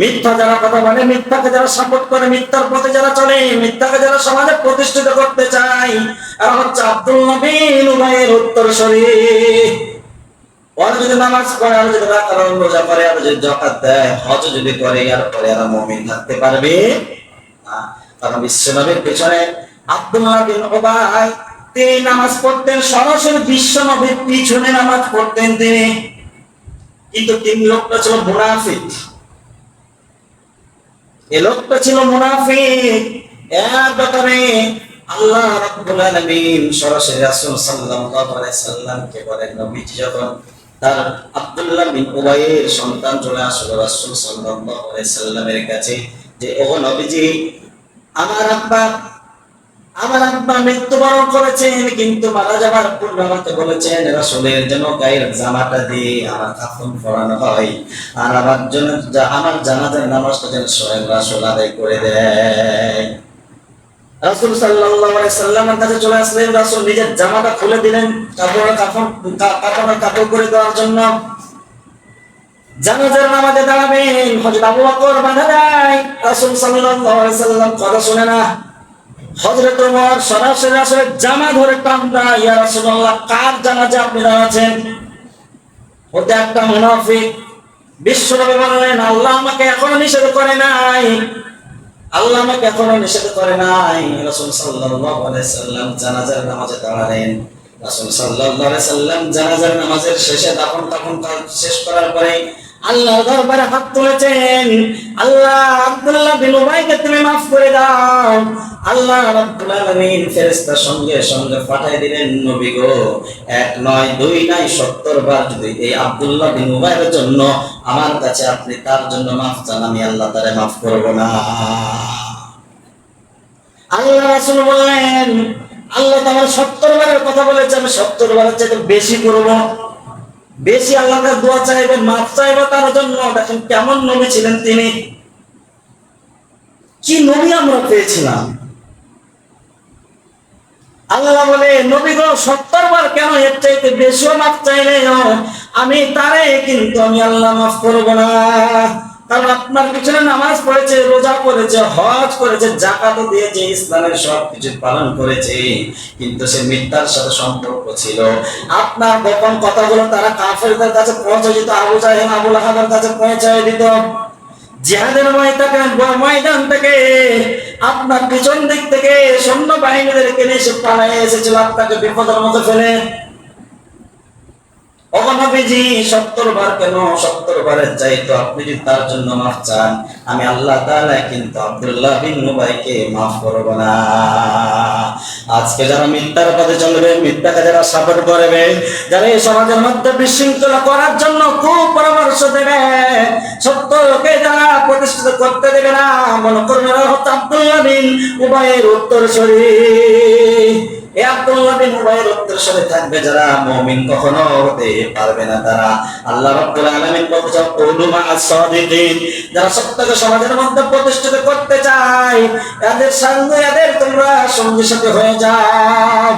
মিথ্যা যারা কথা বলে, মিথ্যাকে যারা সাপোর্ট করে, মিথ্যার পথে যারা চলে, মিথ্যাকে যারা সমাজে প্রতিষ্ঠিত করতে চায়, এরা হচ্ছে আব্দুল্লাহ বিন উবাইয়ের উত্তরসূরি। ওরা যদি নামাজ পড়ে, আর যদি রাত রোজা করে, আর যদি যাকাত দেয়, হজ যদি করে, আর পরে এরা মুমিন থাকতে পারবে না। কারণ বিশ্বনবীর পেছনে আব্দুল্লাহ বিন উবাই তিনি নামাজ পড়তেন, সরাসরি বিশ্বনবীর পিছনে নামাজ পড়তেন তিনি। কিন্তু তিন লোকটা ছিল মুনাফিক, এই লোকটা ছিল মুনাফিক। এর ব্যাপারে আল্লাহ রাব্বুল আলামিন সরাসরি রাসূল সাল্লাল্লাহু আলাইহি সাল্লামকে বলেন, নবীজি যখন তার আব্দুল্লাহ বিন উবাইয়ের সন্তান চলে আসলো রাসূল সাল্লাল্লাহু আলাইহি সাল্লামের কাছে, যে ও নবীজি, আমার আব্বা মৃত্যুবরণ করেছেন, কিন্তু মারা যাবার পূর্বে আমাকে বলেছেন রাসূলের জন্য গায়ের জামাটা দিয়ে আমার কাফন পরানো হয়, আর আমার জন্য আমার জানাজার নামাজটা যেন স্বয়ং রাসূল আদায় করে দেয়। রাসূল সাল্লাল্লাহু আলাইহি সাল্লামের কাছে চলে আসলেন, রাসূল নিজের জামাটা খুলে দিলেন কাপড় করে দেওয়ার জন্য। জানাজার নামাজে দাঁড়াবেন, হযরত আবু বকর বাধা দেয়, রাসূল সাল্লাল্লাহু আলাইহি সাল্লাম কথা শুনে না। হযরত ওমর সরাসরি আসলে জামা ধরে টান দেয়, ইয়া রাসূলুল্লাহ, কার জানাজা আপনি দাঁড়াচ্ছেন? ওটা একটা মুনাফিক। বিশ্বনবী বললেন, আল্লাহ আমাকে এখনো নিষেধ করে নাই, আল্লাহ আমাকে এখনো নিষেধ করে নাই। রাসূল সাল্লাল্লাহু আলাইহি সাল্লাম জানাজার নামাজে দাঁড়ালেন। রাসূল সাল্লাল্লাহু আলাইহি সাল্লাম জানাজার নামাজের শেষে দাফন কাজ শেষ করার পরে আল্লাহর দরবারে হাত তুলেছেন, আল্লাহ আব্দুল্লাহ বিন উবাইকে তুমি মাফ করে দাও। আল্লাহ রাব্বুল আলামিন ফেরেশতা সঙ্গে সঙ্গে পাঠিয়ে দিলেন, নবী গো, এক নয় দুই নয় 70 বার যদি এই আব্দুল্লাহ বিন উবাইয়ের জন্য আমার কাছে আপনি তার জন্য মাফ চান, আমি আল্লাহ তারে মাফ করব না। আল্লাহ রাসূল বললেন, আল্লাহ তো আমার 70 বারের কথা বলেছে, আমি 70 বারের চাইতে বেশি করব, বেশি আল্লাহর কাছে দোয়া চাইবো, মাফ চাইবো তার জন্য। দেখেন কেমন নবী ছিলেন তিনি, কি নবী আমরা পেয়েছিলাম। আল্লাহ বলে, নবী গো, 70 বার কেন, এর চাইতে বেশিও মাফ চাইলে আমি তারে কিন্তু আমি আল্লাহ মাফ করব না। কারণ আপনার পিছনে নামাজ পড়েছে, রোজা করেছে, হজ করেছে, যাকাতও দিয়েছে, ইসলামের সবকিছু পালন করেছে, কিন্তু সে মিথ্যার সাথে সম্পর্ক ছিল। আপনার গোপন কথাগুলো তারা কাফেরদের কাছে পৌঁছে দিত, আবু জাহেল আবু লাহাবের কাছে পৌঁছে দিত। জিহাদের ময়দান থেকে আপনার পিছন দিক থেকে সৈন্য বাহিনীদেরকে নিয়ে সে পালায়ে এসেছিল আপনাকে বিপদের মধ্যে ফেলে। ও নবীজি, 70 বার কেন, 70 বারের চাইতো আপনি যদি তার জন্য মাফ চান, আমি আল্লাহ তাআলা কিন্তু আব্দুল্লাহ বিন উবাইকে মাফ করব না। আজকে যারা মিথ্যার পথে চলবে, মিথ্যাকে যারা সাপোর্ট করবে, যারা এই সমাজের মধ্যে বিশৃঙ্খলা করার জন্য খুব পরামর্শ দেবে, সত্যকে যারা প্রতিষ্ঠিত করতে দেবে না, মনে করবে হচ্ছে আব্দুল্লাহ বিন উবাইয়ের উত্তরসূরি। এই আব্দুল্লাহ বিন উবাইয়ের উত্তরসূরি থাকবে যারা, মুমিন কখনো হতে পারবে না তারা। আল্লাহ রাব্বুল আলামিন বলেছেন, কুলু মা'আস সাদিকিন, যারা সত্যকে সমাজের মধ্যে প্রতিষ্ঠিত করতে চায়, এদের সঙ্গে এদের তোমরা সঙ্গী সাথী হয়ে যাও।